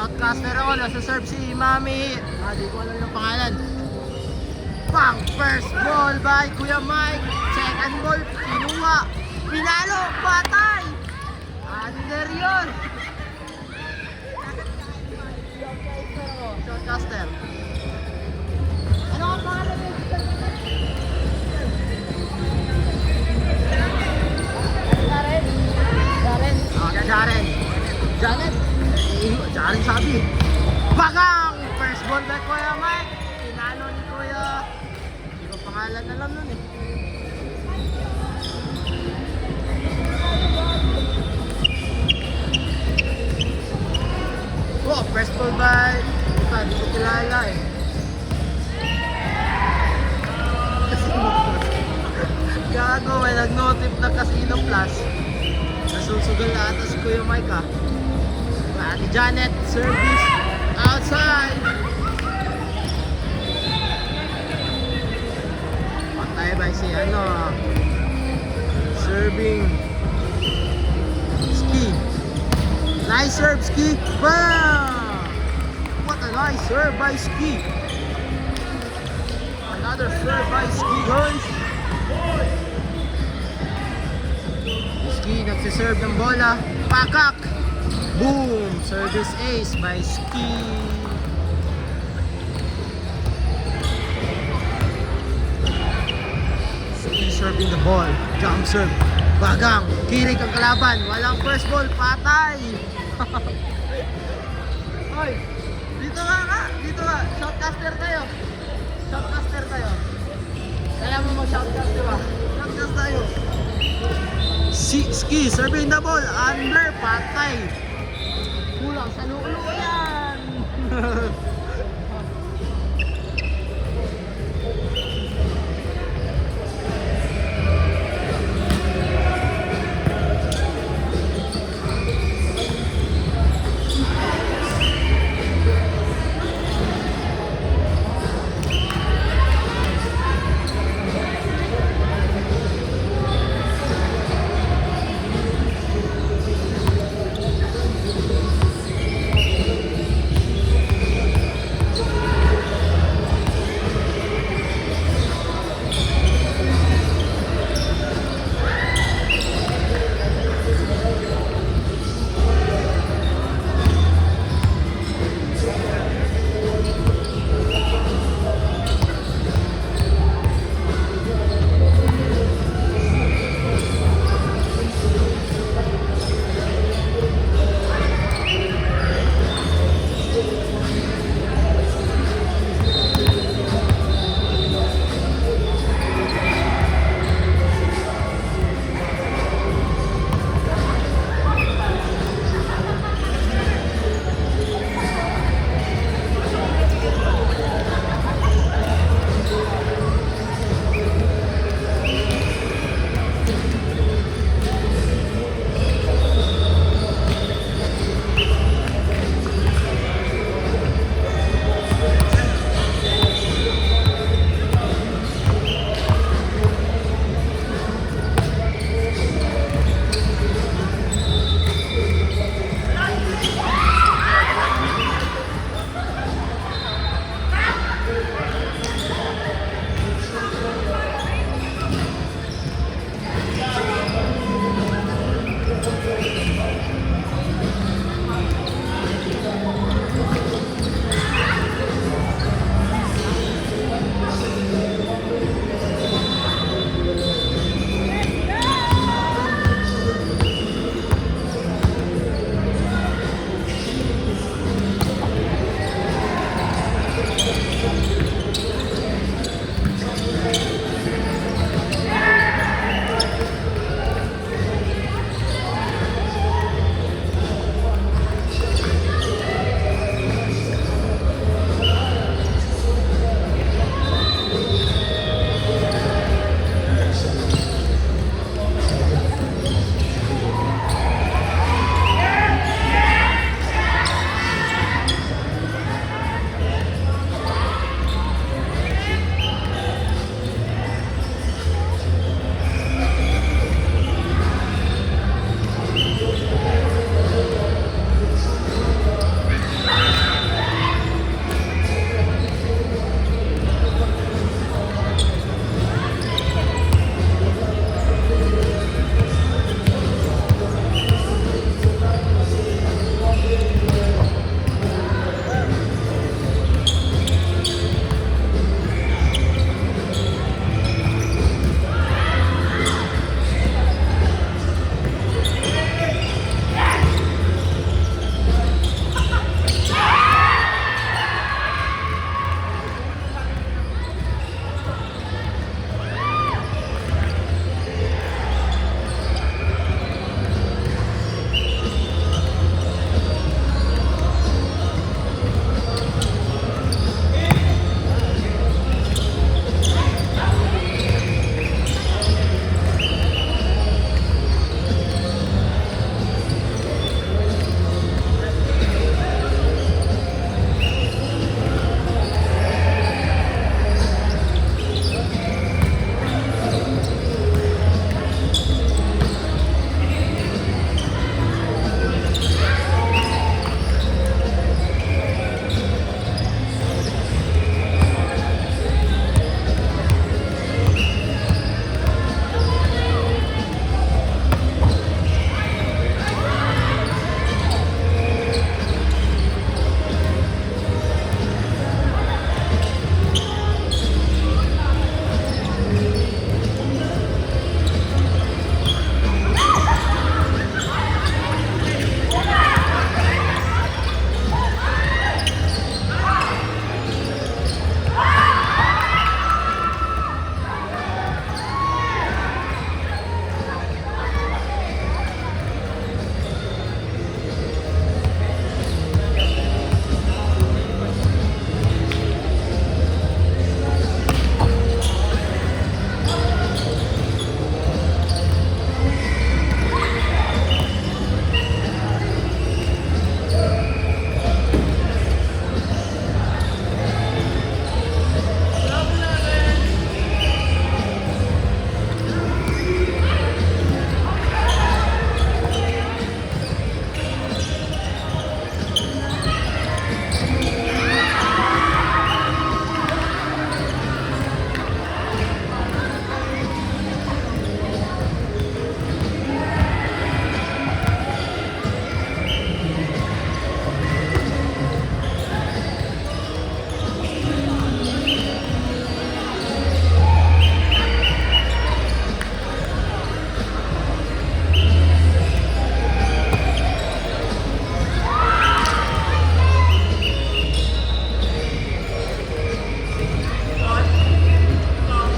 Shoutcaster ako, nasa serve si Mami. Di ko alam yung pangalan. Bang! First ball by Kuya Mike. Second ball, kinuha. Pinalo, patay! Under yun! Shoutcaster. Ano ang pangalan yun? Jaren? Jaren? Okay, Jaren. Janet? Jaren sabi. Bagang! First ball by Kuya Mike. Pinalo ni Kuya. Hindi ko pangalan na lang nun eh. Oh, first ball by... Hindi ko kilala eh. Gago, may nag-notif na Casino Plus. Nasusugal na ata si Kuya Mike ah. Ate Janet, service outside. Patay ba si serving Ski. Nice serve, Ski. Bam! What a nice serve by Ski. Another serve by Ski, guys. Ski nagsiserve ng bola. Pakak! Boom! Service ace by Ski. Ski serving the ball. Jump serve. Bagang! Kirig ang kalaban. Walang first ball. Patay! Hoy! Dito nga! Dito nga! Shoutcaster tayo! Shoutcaster tayo! Kaya mo mag-shoutcast, diba? Shoutcast tayo! Ski serving the ball. Under. Patay! Kulang sa lulo yan!